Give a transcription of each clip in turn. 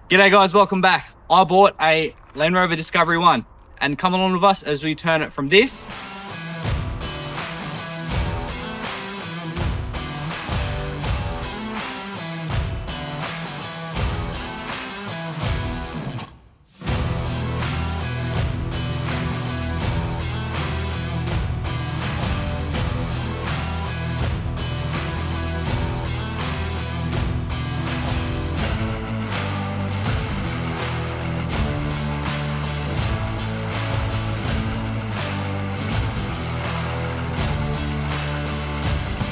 G'day guys, welcome back. I bought a Land Rover Discovery 1 and come along with us as we turn it from this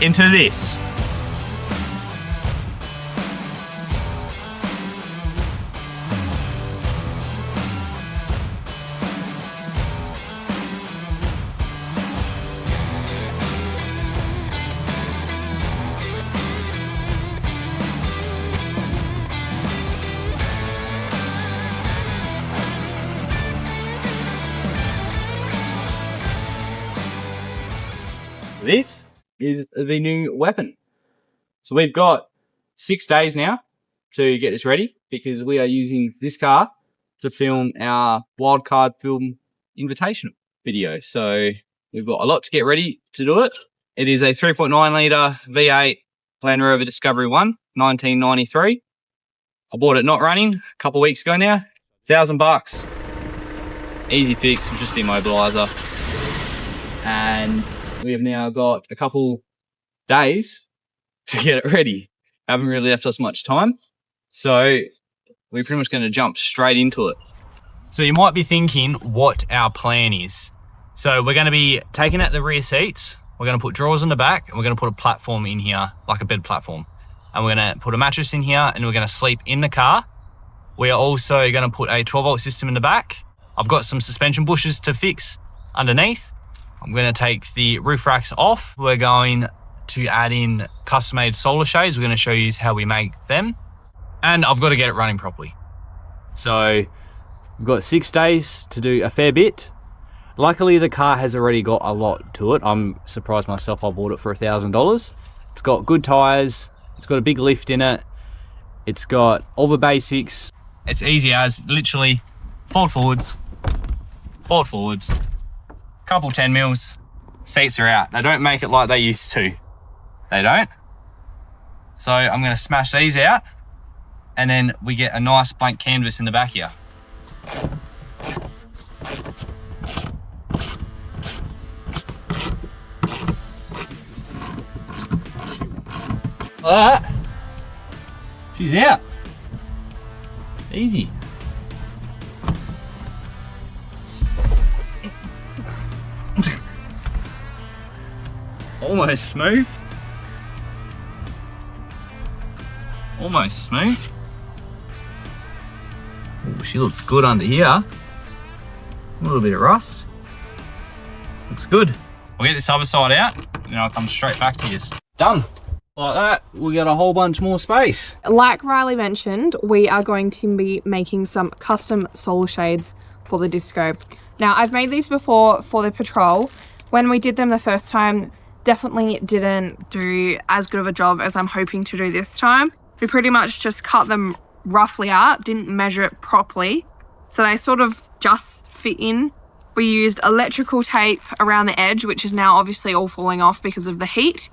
into this. This is the new weapon. So we've got 6 days now to get this ready because we are using this car to film our wildcard film invitational video. So we've got a lot to get ready to do it. It is a 3.9 litre V8 Land Rover Discovery 1, 1993. I bought it not running a couple of weeks ago now. $1,000. Easy fix, was just the immobiliser. And we have now got a couple days to get it ready. Haven't really left us much time. So we're pretty much going to jump straight into it. So you might be thinking what our plan is. So we're going to be taking out the rear seats. We're going to put drawers in the back and we're going to put a platform in here, like a bed platform. And we're going to put a mattress in here and we're going to sleep in the car. We are also going to put a 12-volt system in the back. I've got some suspension bushes to fix underneath. I'm going to take the roof racks off. We're going to add in custom-made solar shades. We're going to show you how we make them. And I've got to get it running properly. So we've got 6 days to do a fair bit. Luckily, the car has already got a lot to it. I'm surprised myself I bought it for $1,000. It's got good tyres. It's got a big lift in it. It's got all the basics. It's easy as literally fold forwards, couple 10 mils, seats are out. They don't make it like they used to. They don't. So I'm going to smash these out and then we get a nice blank canvas in the back here. Like that. She's out. Easy. Almost smooth. Almost smooth. Ooh, she looks good under here. A little bit of rust. Looks good. We'll get this other side out and then I'll come straight back to you. Done. Like that, we got a whole bunch more space. Like Riley mentioned, we are going to be making some custom solar shades for the Disco. Now, I've made these before for the Patrol. When we did them the first time, definitely didn't do as good of a job as I'm hoping to do this time. We pretty much just cut them roughly out, didn't measure it properly. So they sort of just fit in. We used electrical tape around the edge, which is now obviously all falling off because of the heat.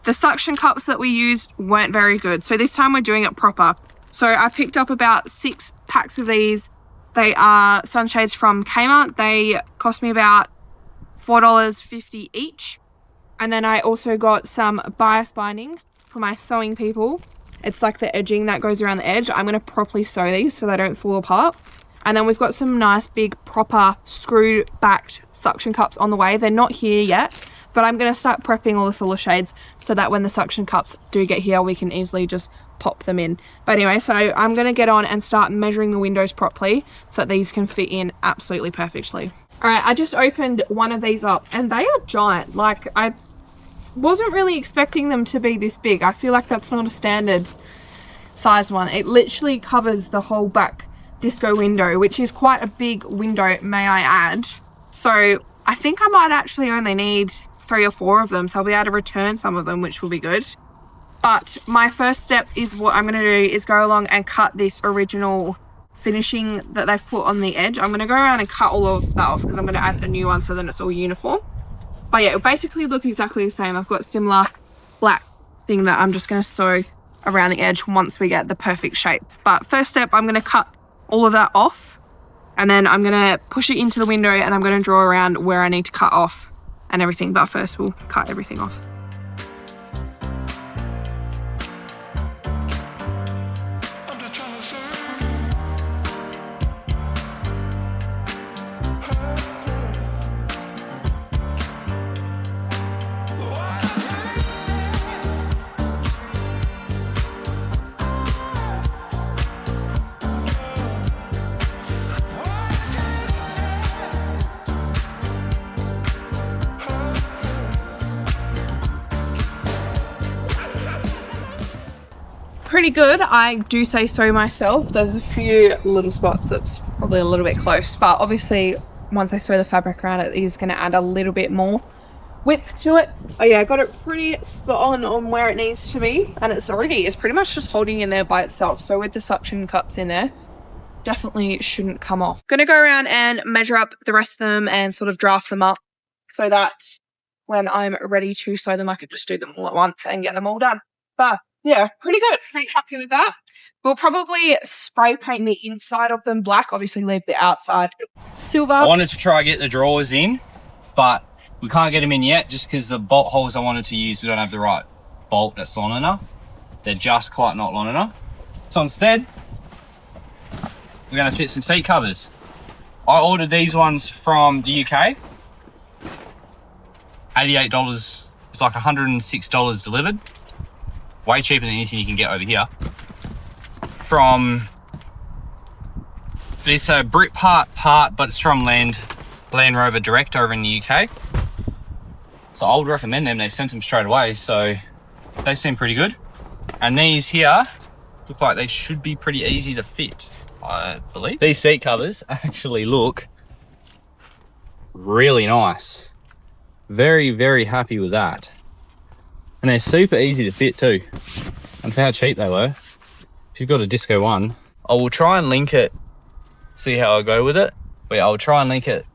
The suction cups that we used weren't very good. So this time we're doing it proper. So I picked up about 6 packs of these. They are sunshades from Kmart. They cost me about $4.50 each. And then I also got some bias binding for my sewing people. It's like the edging that goes around the edge. I'm going to properly sew these so they don't fall apart. And then we've got some nice big proper screwed backed suction cups on the way. They're not here yet, but I'm going to start prepping all the solar shades so that when the suction cups do get here, we can easily just pop them in. But anyway, so I'm going to get on and start measuring the windows properly so that these can fit in absolutely perfectly. All right, I just opened one of these up and they are giant. Like, I wasn't really expecting them to be this big. I feel like that's not a standard size one. It literally covers the whole back Disco window, which is quite a big window, may I add. So I think I might actually only need 3 or 4 of them, so I'll be able to return some of them, which will be good. But my first step is what I'm going to do is go along and cut this original finishing that they've put on the edge. I'm going to go around and cut all of that off because I'm going to add a new one so then it's all uniform. But yeah, it'll basically look exactly the same. I've got similar black thing that I'm just going to sew around the edge once we get the perfect shape. But first step, I'm going to cut all of that off, and then I'm going to push it into the window and I'm going to draw around where I need to cut off and everything. But first we'll cut everything off. Pretty good, I do say so myself. There's a few little spots that's probably a little bit close, but obviously once I sew the fabric around it is going to add a little bit more width to it. Oh yeah, I got it pretty spot on where it needs to be, and it's pretty much just holding in there by itself. So with the suction cups in there, definitely shouldn't come off. Gonna go around and measure up the rest of them and sort of draft them up so that when I'm ready to sew them I could just do them all at once and get them all done. But yeah, pretty good. Pretty happy with that. We'll probably spray paint the inside of them black, obviously leave the outside silver. I wanted to try get the drawers in, but we can't get them in yet just because the bolt holes I wanted to use, we don't have the right bolt that's long enough. They're just quite not long enough. So instead, we're going to fit some seat covers. I ordered these ones from the UK. $88, it's like $106 delivered. Way cheaper than anything you can get over here. It's a Brit part, but it's from Land Rover Direct over in the UK. So I would recommend them. They sent them straight away, so they seem pretty good. And these here look like they should be pretty easy to fit, I believe. These seat covers actually look really nice. Very, very happy with that. And they're super easy to fit too. And how cheap they were. If you've got a Disco one, I will try and link it, see how I go with it. But yeah, I'll try and link it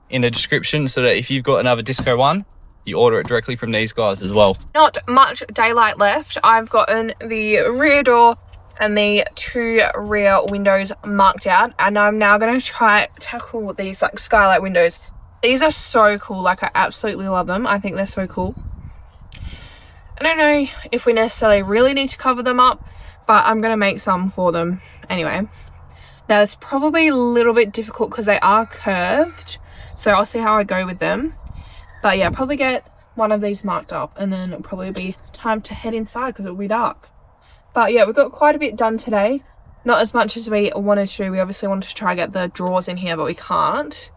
in the description so that if you've got another Disco one, you order it directly from these guys as well. Not much daylight left. I've gotten the rear door and the 2 rear windows marked out, and I'm now going to try tackle these like skylight windows. These are so cool. Like, I absolutely love them. I think they're so cool. I don't know if we necessarily really need to cover them up, but I'm going to make some for them anyway. Now, it's probably a little bit difficult because they are curved, so I'll see how I go with them. But yeah, probably get one of these marked up, and then it'll probably be time to head inside because it'll be dark. But yeah, we've got quite a bit done today. Not as much as we wanted to. We obviously wanted to try and get the drawers in here, but we can't.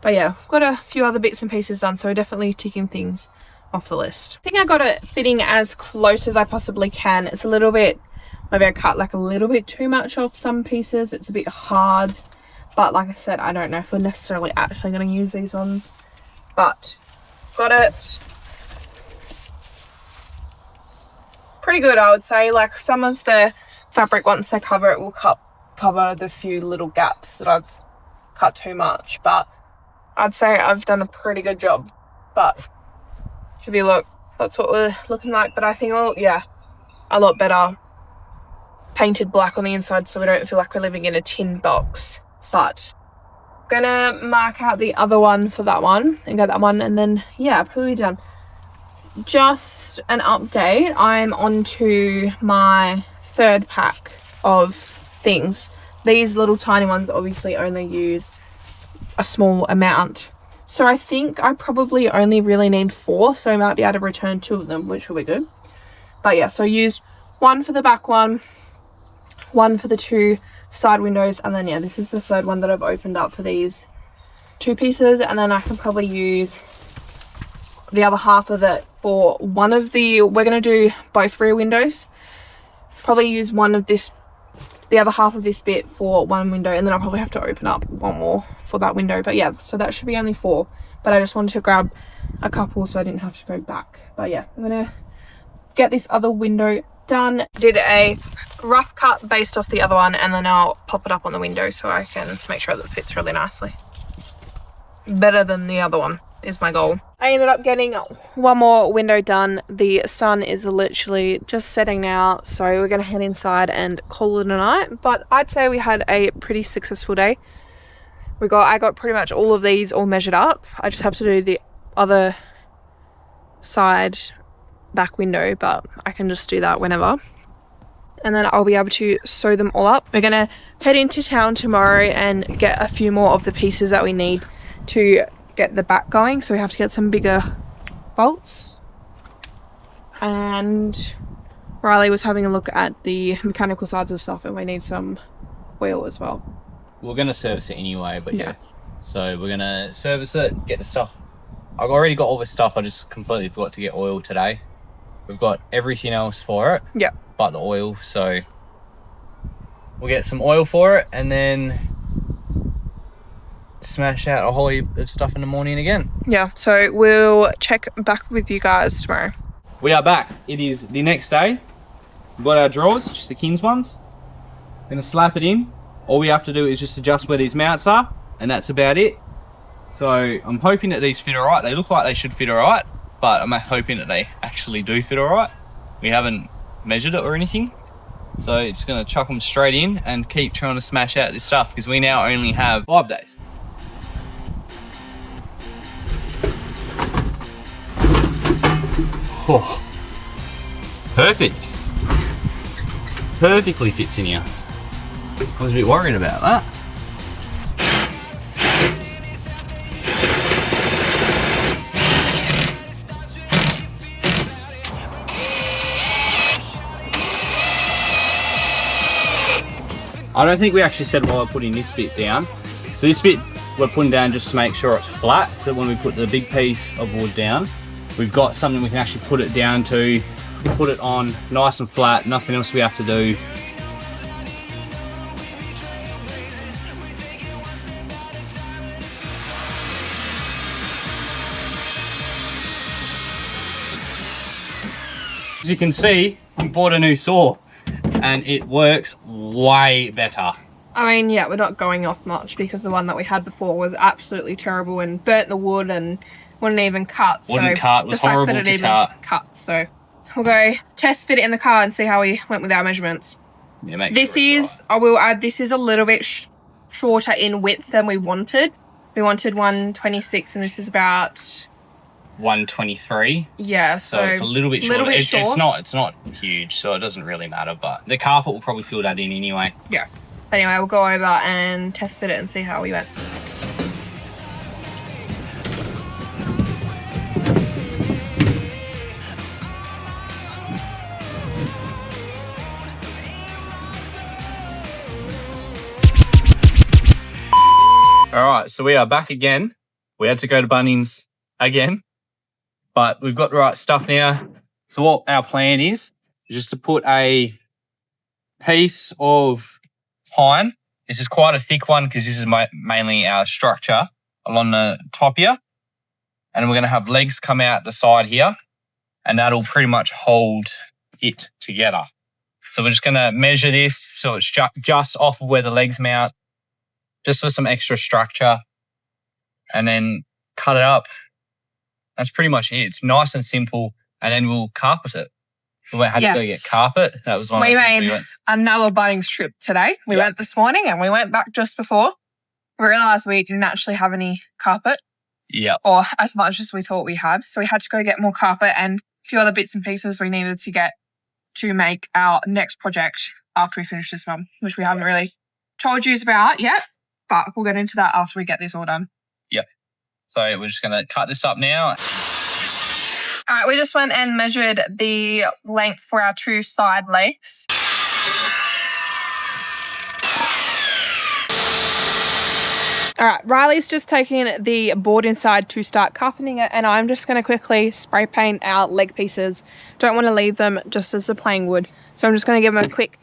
But yeah, we've got a few other bits and pieces done, so we're definitely ticking things off the list. I think I got it fitting as close as I possibly can. It's a little bit, maybe I cut like a little bit too much off some pieces. It's a bit hard, but like I said, I don't know if we're necessarily actually going to use these ones, but got it pretty good, I would say. Like, some of the fabric, once I cover it, will cover the few little gaps that I've cut too much, but I'd say I've done a pretty good job. But if you look, that's what we're looking like. But I think, well, yeah, a lot better painted black on the inside so we don't feel like we're living in a tin box. But I'm gonna mark out the other one for that one and get that one, and then yeah, probably done. Just an update, I'm on to my 3rd pack of things. These little tiny ones obviously only use a small amount, so I think I probably only really need 4, so I might be able to return 2 of them, which will be good. But yeah, so I used 1 for the back one for the 2 side windows, and then yeah, this is the 3rd one that I've opened up for these 2 pieces, and then I can probably use the other half of it for one of the, we're going to do both rear windows, probably use one of this, the other half of this bit for one window, and then I'll probably have to open up 1 more for that window. But yeah, so that should be only 4, but I just wanted to grab a couple so I didn't have to go back. But yeah, I'm gonna get this other window done. Did a rough cut based off the other one, and then I'll pop it up on the window so I can make sure that it fits really nicely. Better than the other one is my goal. I ended up getting one more window done. The sun is literally just setting now, so we're gonna head inside and call it a night. But I'd say we had a pretty successful day. I got pretty much all of these all measured up. I just have to do the other side back window, but I can just do that whenever. And then I'll be able to sew them all up. We're gonna head into town tomorrow and get a few more of the pieces that we need to get the back going. So we have to get some bigger bolts. And Riley was having a look at the mechanical sides of stuff, and we need some oil as well. We're going to service it anyway, but yeah. So we're going to service it, get the stuff. I've already got all the stuff. I just completely forgot to get oil today. We've got everything else for it. Yeah. But the oil. So we'll get some oil for it and then smash out a whole heap of stuff in the morning again. Yeah. So we'll check back with you guys tomorrow. We are back. It is the next day. We've got our drawers, just the King's ones. Going to slap it in. All we have to do is just adjust where these mounts are, and that's about it. So I'm hoping that these fit all right. They look like they should fit all right, but I'm hoping that they actually do fit all right. We haven't measured it or anything. So just going to chuck them straight in and keep trying to smash out this stuff, because we now only have 5 days. Oh, perfect. Perfectly fits in here. I was a bit worried about that. I don't think we actually said while we're putting this bit down. So this bit we're putting down just to make sure it's flat, so when we put the big piece of wood down, we've got something we can actually put it down to, put it on nice and flat, nothing else we have to do. As you can see, we bought a new saw and it works way better. I mean, yeah, we're not going off much because the one that we had before was absolutely terrible and burnt the wood and wouldn't even cut. Wouldn't cut, it was horrible to cut. So we'll go test fit it in the car and see how we went with our measurements. Yeah, make this sure is, right. I will add, this is a little bit shorter in width than we wanted. We wanted 126 and this is about 123. Yeah, so it's a little bit short. It's not huge, so it doesn't really matter, but the carpet will probably fill that in anyway. Yeah. Anyway, we'll go over and test fit it and see how we went. All right, so we are back again. We had to go to Bunnings again, but we've got the right stuff now. So what our plan is just to put a piece of pine. This is quite a thick one because this is mainly our structure along the top here. And we're going to have legs come out the side here, and that'll pretty much hold it together. So we're just going to measure this so it's just off of where the legs mount, just for some extra structure, and then cut it up. That's pretty much it. It's nice and simple, and then we'll carpet it. We had to go get carpet. That was one of the things we went. Another Bunnings trip today. We went this morning and we went back just before. We realised we didn't actually have any carpet. Yeah. Or as much as we thought we had. So we had to go get more carpet and a few other bits and pieces we needed to get to make our next project after we finish this one, which we haven't really told you about yet. But we'll get into that after we get this all done. Yep. So we're just going to cut this up now. All right, we just went and measured the length for our 2 side legs. All right, Riley's just taking the board inside to start carpeting it, and I'm just going to quickly spray paint our leg pieces. Don't want to leave them just as the plain wood. So I'm just going to give them a quick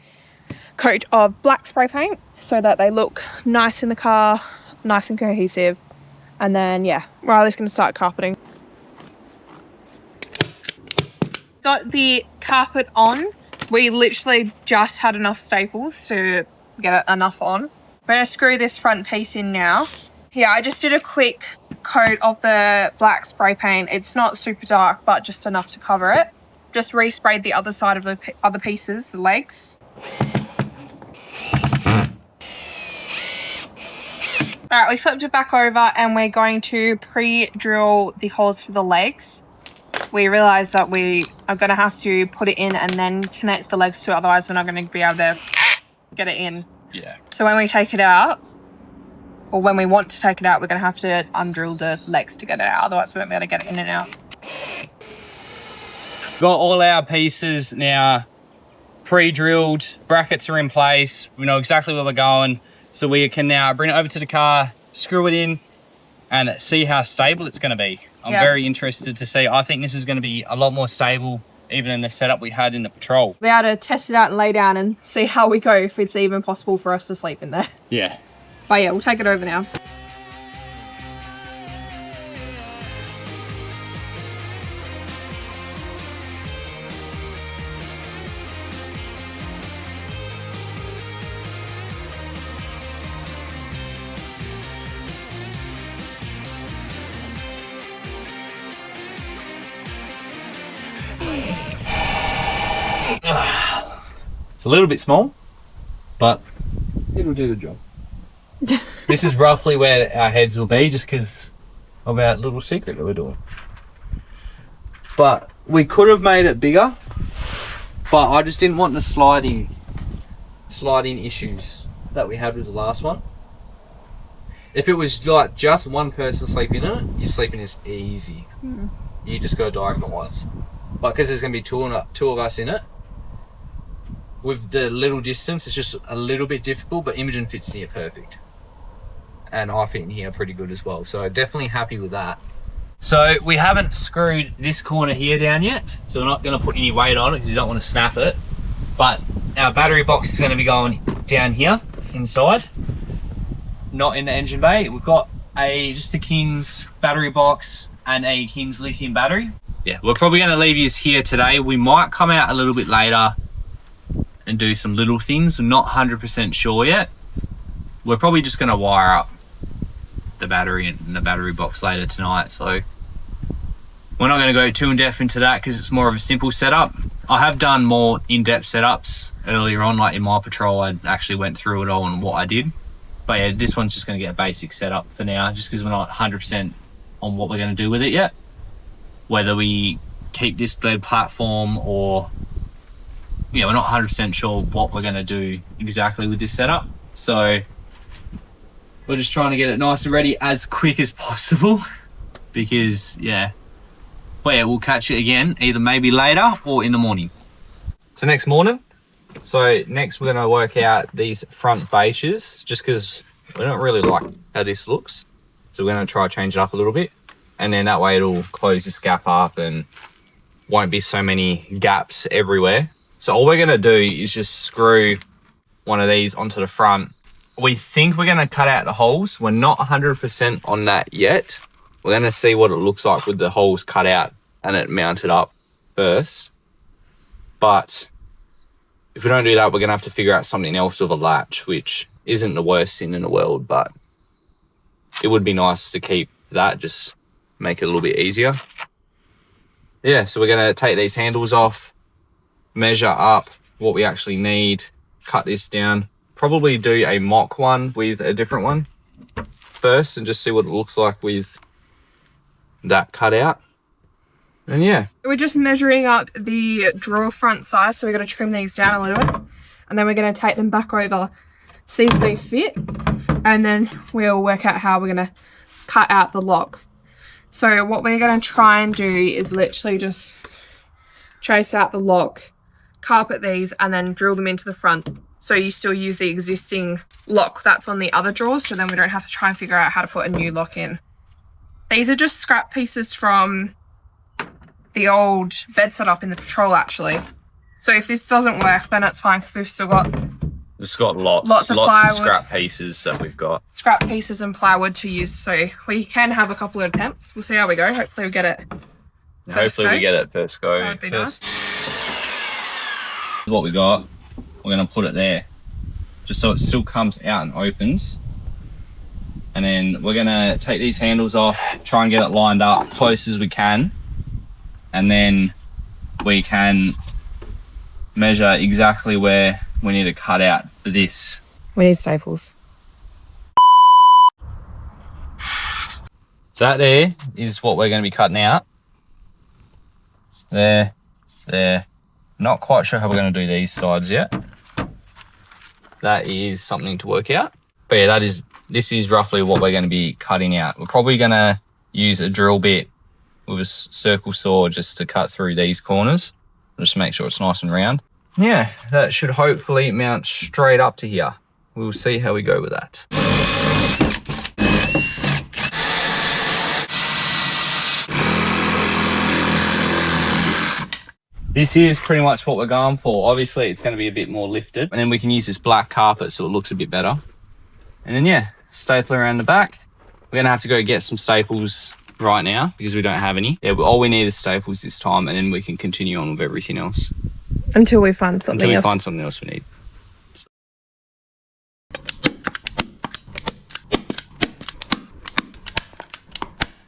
coat of black spray paint so that they look nice in the car, nice and cohesive. And then, yeah, Riley's going to start carpeting. Got the carpet on We literally just had enough staples to get enough on. We're going to screw this front piece in now. Here, I just did a quick coat of the black spray paint. It's not super dark, but just enough to cover it. Just resprayed the other side of the other pieces, the legs. All right, we flipped it back over and we're going to pre-drill the holes for the legs. We realized that we are going to have to put it in and then connect the legs to it, otherwise we're not going to be able to get it in. Yeah. So when we take it out, or when we want to take it out, we're going to have to undrill the legs to get it out, otherwise we won't be able to get it in and out. Got all our pieces now pre-drilled, brackets are in place, we know exactly where we're going, so we can now bring it over to the car, screw it in, and see how stable it's going to be. I'm very interested to see. I think this is going to be a lot more stable even in the setup we had in the Patrol. We're able to test it out and lay down and see how we go, if it's even possible for us to sleep in there. Yeah. But yeah, we'll take it over now. It's a little bit small, but it'll do the job. this is roughly where our heads will be, just because of our little secret that we're doing. But we could have made it bigger, but I just didn't want the sliding issues that we had with the last one. If it was like just one person sleeping in it, you're sleeping is easy. You just go diagonal wise. But because there's going to be two of us in it, with the little distance, it's just a little bit difficult, but Imogen fits in here perfect. And I fit in here pretty good as well. So definitely happy with that. So we haven't screwed this corner here down yet. So we're not going to put any weight on it because you don't want to snap it. But our battery box is going to be going down here inside, not in the engine bay. We've got just a King's battery box and a King's lithium battery. Yeah, we're probably going to leave you here today. We might come out a little bit later and do some little things. I'm not 100% sure yet. We're probably just going to wire up the battery and the battery box later tonight, so we're not going to go too in-depth into that because it's more of a simple setup. I have done more in-depth setups earlier on, like in my Patrol. I actually went through it all and what I did, but yeah, this one's just going to get a basic setup for now, just because we're not 100% on what we're going to do with it yet, whether we keep this bed platform or yeah, we're not 100% sure what we're going to do exactly with this setup. So we're just trying to get it nice and ready as quick as possible because, yeah. Well, yeah, we'll catch it again, either maybe later or in the morning. So next morning, next we're going to work out these front bases just because we don't really like how this looks. So we're going to try to change it up a little bit. And then that way it'll close this gap up and won't be so many gaps everywhere. So all we're going to do is just screw one of these onto the front. We think we're going to cut out the holes. We're not 100% on that yet. We're going to see what it looks like with the holes cut out and it mounted up first. But if we don't do that, we're going to have to figure out something else with a latch, which isn't the worst thing in the world, but it would be nice to keep that, just make it a little bit easier. Yeah, so we're going to take these handles off, measure up what we actually need, cut this down, probably do a mock one with a different one first and just see what it looks like with that cut out. And yeah. We're just measuring up the drawer front size, so we're going to trim these down a little bit and then we're going to take them back over, see if they fit, and then we'll work out how we're going to cut out the lock. So what we're going to try and do is literally just trace out the lock, carpet these, and then drill them into the front. So you still use the existing lock that's on the other drawers, so then we don't have to try and figure out how to put a new lock in. These are just scrap pieces from the old bed setup in the Patrol, actually. So if this doesn't work, then it's fine because we've still got... It's got lots of scrap pieces that we've got. Scrap pieces and plywood to use, so we can have a couple of attempts. We'll see how we go. Hopefully we get it first go. That'd be nice. What we got, we're going to put it there, just so it still comes out and opens. And then we're going to take these handles off, try and get it lined up close as we can. And then we can measure exactly where we need to cut out for this. We need staples. So that there is what we're going to be cutting out. There. Not quite sure how we're going to do these sides yet. That is something to work out. But yeah, this is roughly what we're going to be cutting out. We're probably going to use a drill bit with a circle saw just to cut through these corners, just to make sure it's nice and round. Yeah, that should hopefully mount straight up to here. We'll see how we go with that. This is pretty much what we're going for. Obviously, it's going to be a bit more lifted. And then we can use this black carpet so it looks a bit better. And then, yeah, staple around the back. We're going to have to go get some staples right now because we don't have any. Yeah, but all we need is staples this time, and then we can continue on with everything else. Until we find something else. Until we find something else we need.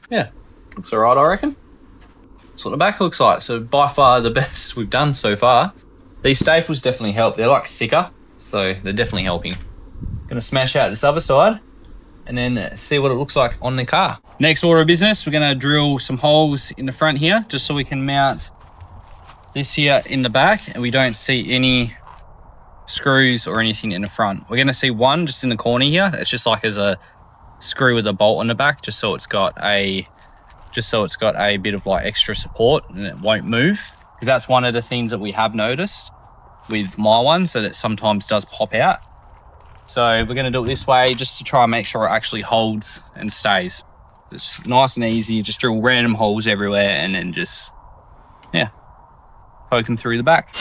Yeah, looks all right, I reckon. That's what the back looks like. So by far the best we've done so far. These staples definitely help. They're like thicker, so they're definitely helping. Gonna smash out this other side and then see what it looks like on the car. Next order of business, we're gonna drill some holes in the front here just so we can mount this here in the back and we don't see any screws or anything in the front. We're gonna see one just in the corner here. It's just like as a screw with a bolt on the back, just so it's got a bit of like extra support and it won't move, because that's one of the things that we have noticed with my ones, that it sometimes does pop out. So we're going to do it this way just to try and make sure it actually holds and stays. It's nice and easy. Just drill random holes everywhere and then just, yeah, poke them through the back.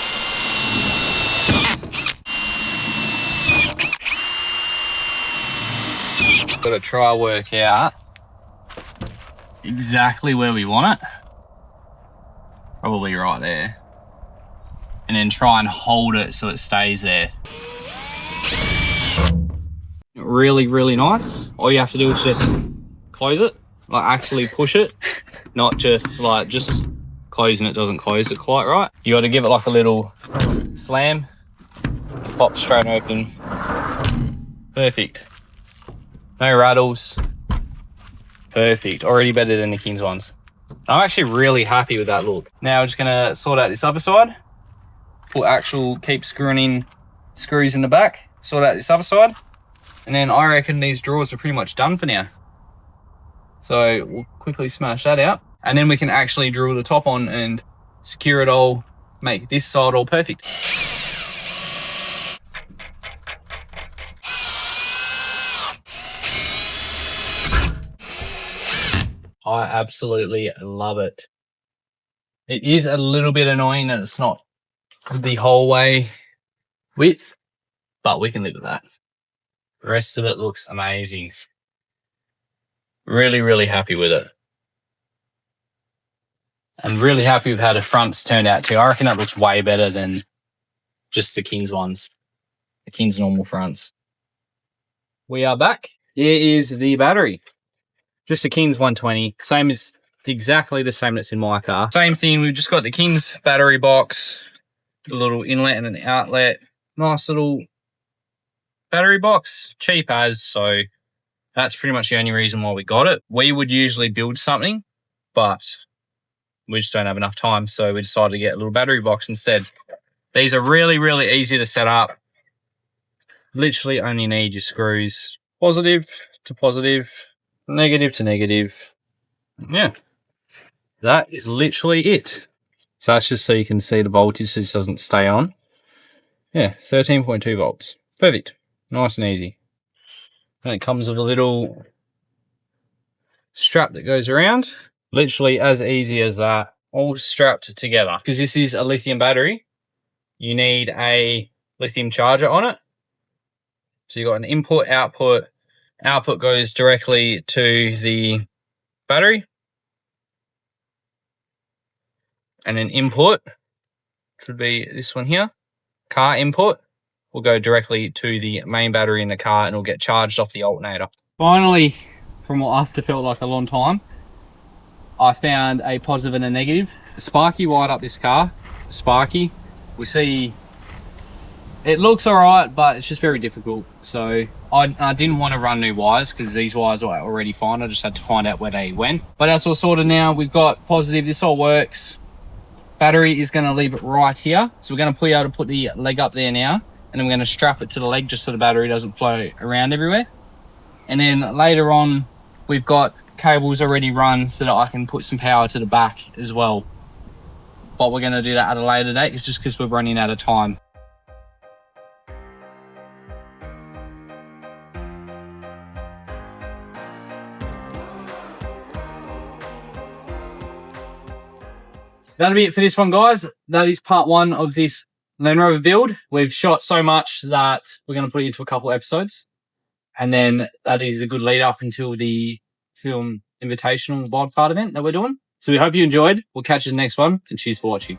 Got to try work out exactly where we want it. Probably right there. And then try and hold it so it stays there. Really, really nice. All you have to do is just close it, like actually push it, not just like just closing it doesn't close it quite right. You got to give it like a little slam, pop straight open. Perfect. No rattles. Perfect. Already better than the King's ones. I'm actually really happy with that look. Now we're just gonna sort out this other side. Keep screwing in screws in the back. Sort out this other side. And then I reckon these drawers are pretty much done for now. So we'll quickly smash that out. And then we can actually drill the top on and secure it all, make this side all perfect. I absolutely love it. It is a little bit annoying that it's not the whole way width, but we can live with that. The rest of it looks amazing. Really, really happy with it. And really happy with how the fronts turned out too. I reckon that looks way better than just the King's ones. The King's normal fronts. We are back. Here is the battery. Just the King's 120. Exactly the same that's in my car. Same thing, we've just got the King's battery box, a little inlet and an outlet. Nice little battery box, cheap as, so that's pretty much the only reason why we got it. We would usually build something, but we just don't have enough time, so we decided to get a little battery box instead. These are really, really easy to set up. Literally only need your screws, positive to positive, negative to negative. Yeah, that is literally it. So that's just so you can see the voltage, so this doesn't stay on. Yeah, 13.2 volts. Perfect. Nice and easy. And it comes with a little strap that goes around. Literally as easy as that, all strapped together. Because this is a lithium battery, you need a lithium charger on it. So you've got an input, output. Output goes directly to the battery. And an input, which would be this one here, car input will go directly to the main battery in the car and it'll get charged off the alternator. Finally, from what I've felt like a long time, I found a positive and a negative. Sparky wired up this car. Sparky, we see it looks all right, but it's just very difficult. So I didn't want to run new wires because these wires were already fine. I just had to find out where they went. But that's all sorted now. We've got positive. This all works. Battery is going to leave it right here. So we're going to be able to put the leg up there now. And then we're going to strap it to the leg just so the battery doesn't flow around everywhere. And then later on, we've got cables already run so that I can put some power to the back as well. But we're going to do that at a later date. It's just because we're running out of time. That'll be it for this one, guys. That is part 1 of this Land Rover build. We've shot so much that we're going to put it into a couple episodes. And then that is a good lead up until the film invitational wildcard event that we're doing. So we hope you enjoyed. We'll catch you in the next one, and cheers for watching.